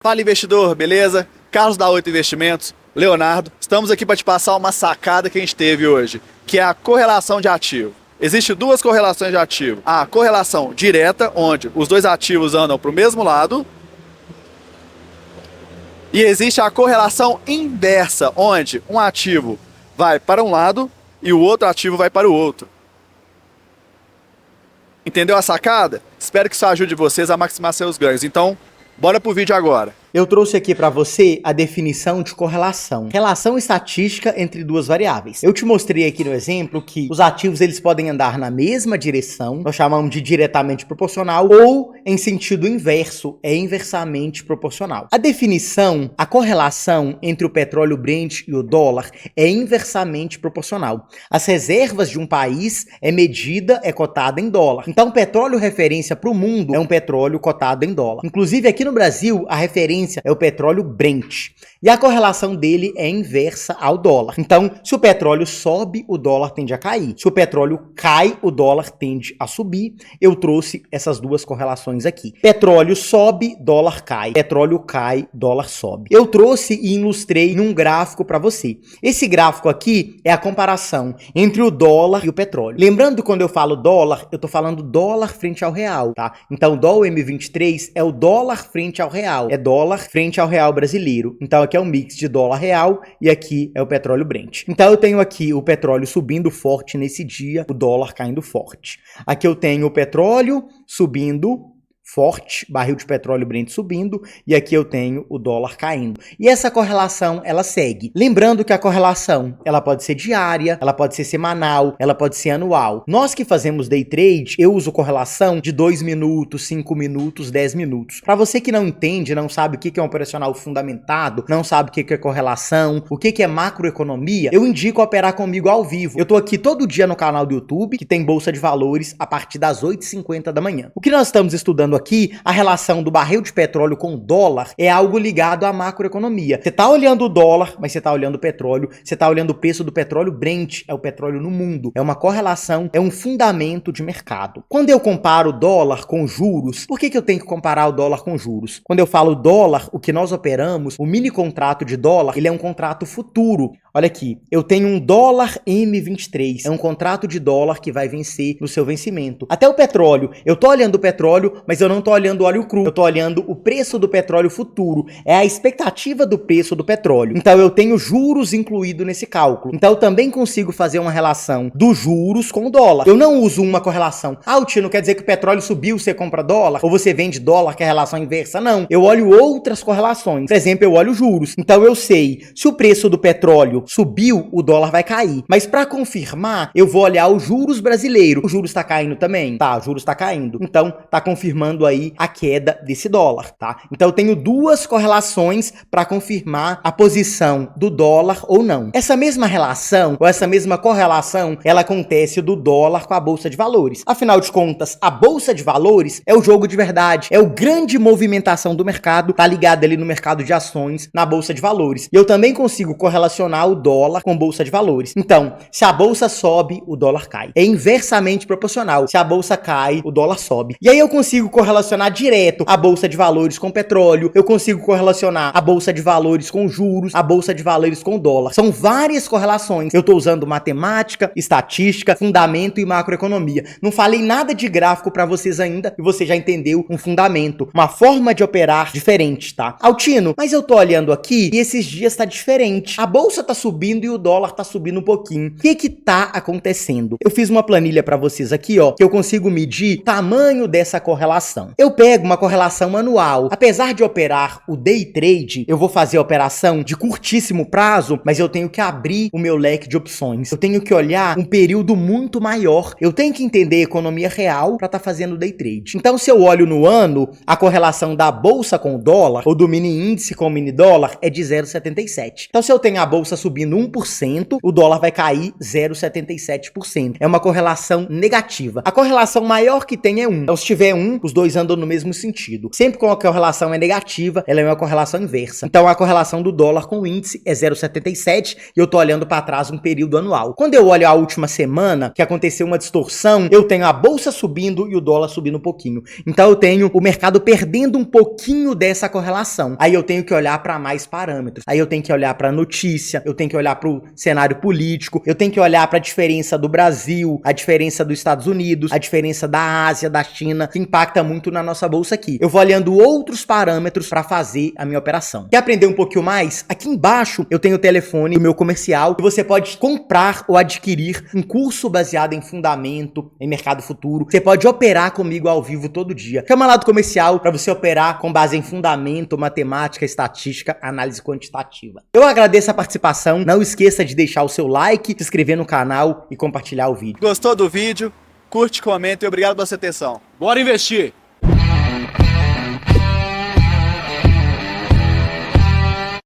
Fala, investidor, beleza? Carlos da 8 Investimentos, Leonardo. Estamos aqui para te passar uma sacada que a gente teve hoje, que é a correlação de ativo. Existem duas correlações de ativo. A correlação direta, onde os dois ativos andam para o mesmo lado. E existe a correlação inversa, onde um ativo vai para um lado e o outro ativo vai para o outro. Entendeu a sacada? Espero que isso ajude vocês a maximizar seus ganhos. Então, bora pro vídeo agora. Eu trouxe aqui para você a definição de correlação. Relação estatística entre duas variáveis. Eu te mostrei aqui no exemplo que os ativos eles podem andar na mesma direção, nós chamamos de diretamente proporcional, ou em sentido inverso, é inversamente proporcional. A definição, a correlação entre o petróleo Brent e o dólar é inversamente proporcional. As reservas de um país é cotada em dólar. Então, o petróleo referência para o mundo é um petróleo cotado em dólar. Inclusive, aqui no Brasil, a referência é o petróleo Brent. E a correlação dele é inversa ao dólar. Então, se o petróleo sobe, o dólar tende a cair. Se o petróleo cai, o dólar tende a subir. Eu trouxe essas duas correlações aqui. Petróleo sobe, dólar cai. Petróleo cai, dólar sobe. Eu trouxe e ilustrei num gráfico para você. Esse gráfico aqui é a comparação entre o dólar e o petróleo. Lembrando que quando eu falo dólar, eu tô falando dólar frente ao real, tá? Então, o dólar M23 é o dólar frente ao real. É dólar frente ao real brasileiro. Então, aqui é um mix de dólar real e aqui é o petróleo Brent. Então, eu tenho aqui o petróleo subindo forte nesse dia, o dólar caindo forte. Aqui eu tenho o petróleo subindo forte, barril de petróleo Brent subindo, e aqui eu tenho o dólar caindo. E essa correlação, ela segue. Lembrando que a correlação, ela pode ser diária, ela pode ser semanal, ela pode ser anual. Nós que fazemos day trade, eu uso correlação de 2 minutos, 5 minutos, 10 minutos. Para você que não entende, não sabe o que é um operacional fundamentado, não sabe o que é correlação, o que é macroeconomia, eu indico operar comigo ao vivo. Eu tô aqui todo dia no canal do YouTube, que tem Bolsa de Valores, a partir das 8h50 da manhã. O que nós estamos estudando aqui, a relação do barril de petróleo com o dólar é algo ligado à macroeconomia. Você tá olhando o dólar, mas você tá olhando o petróleo, você tá olhando o preço do petróleo Brent, é o petróleo no mundo. É uma correlação, é um fundamento de mercado. Quando eu comparo o dólar com juros, por que eu tenho que comparar o dólar com juros? Quando eu falo dólar, o que nós operamos, o mini contrato de dólar, ele é um contrato futuro. Olha aqui, eu tenho um dólar M23, é um contrato de dólar que vai vencer no seu vencimento. Até o petróleo, eu tô olhando o petróleo, mas eu não tô olhando o óleo cru, eu tô olhando o preço do petróleo futuro, é a expectativa do preço do petróleo. Então eu tenho juros incluído nesse cálculo. Então eu também consigo fazer uma relação dos juros com o dólar. Eu não uso uma correlação. Ah, Tino, quer dizer que o petróleo subiu, você compra dólar? Ou você vende dólar, que é a relação inversa? Não. Eu olho outras correlações. Por exemplo, eu olho juros. Então eu sei, se o preço do petróleo subiu, o dólar vai cair. Mas para confirmar, eu vou olhar os juros brasileiros. O juros está caindo também? Tá, o juros está caindo. Então, tá confirmando aí a queda desse dólar, tá? Então, eu tenho duas correlações para confirmar a posição do dólar ou não. Essa mesma relação, ou essa mesma correlação, ela acontece do dólar com a Bolsa de Valores. Afinal de contas, a Bolsa de Valores é o jogo de verdade, é o grande movimentação do mercado, tá ligado ali no mercado de ações, na Bolsa de Valores. E eu também consigo correlacionar o dólar com Bolsa de Valores. Então, se a bolsa sobe, o dólar cai. É inversamente proporcional. Se a bolsa cai, o dólar sobe. E aí eu consigo correlacionar direto a Bolsa de Valores com petróleo, eu consigo correlacionar a Bolsa de Valores com juros, a Bolsa de Valores com dólar. São várias correlações. Eu tô usando matemática, estatística, fundamento e macroeconomia. Não falei nada de gráfico para vocês ainda e você já entendeu um fundamento, uma forma de operar diferente, tá? Altino, mas eu tô olhando aqui e esses dias tá diferente. A bolsa tá subindo e o dólar tá subindo um pouquinho. O que tá acontecendo? Eu fiz uma planilha para vocês aqui, ó, que eu consigo medir o tamanho dessa correlação. Eu pego uma correlação anual. Apesar de operar o day trade, eu vou fazer a operação de curtíssimo prazo, mas eu tenho que abrir o meu leque de opções. Eu tenho que olhar um período muito maior. Eu tenho que entender a economia real para estar fazendo day trade. Então, se eu olho no ano, a correlação da bolsa com o dólar, ou do mini índice com o mini dólar, é de 0,77. Então, se eu tenho a bolsa subindo 1%, o dólar vai cair 0,77%. É uma correlação negativa. A correlação maior que tem é 1. Então, se tiver 1, os dois andam no mesmo sentido. Sempre que uma correlação é negativa, ela é uma correlação inversa. Então a correlação do dólar com o índice é 0,77 e eu tô olhando para trás um período anual. Quando eu olho a última semana, que aconteceu uma distorção, eu tenho a bolsa subindo e o dólar subindo um pouquinho. Então eu tenho o mercado perdendo um pouquinho dessa correlação. Aí eu tenho que olhar para mais parâmetros. Aí eu tenho que olhar para notícia, eu tenho que olhar para o cenário político, eu tenho que olhar para a diferença do Brasil, a diferença dos Estados Unidos, a diferença da Ásia, da China, que impacta muito na nossa bolsa aqui. Eu vou olhando outros parâmetros para fazer a minha operação. Quer aprender um pouquinho mais? Aqui embaixo eu tenho o telefone do meu comercial e você pode comprar ou adquirir um curso baseado em fundamento, em mercado futuro. Você pode operar comigo ao vivo todo dia. Chama lá do comercial para você operar com base em fundamento, matemática, estatística, análise quantitativa. Eu agradeço a participação. Não esqueça de deixar o seu like, se inscrever no canal e compartilhar o vídeo. Gostou do vídeo? Curte, comenta e obrigado pela sua atenção. Bora investir!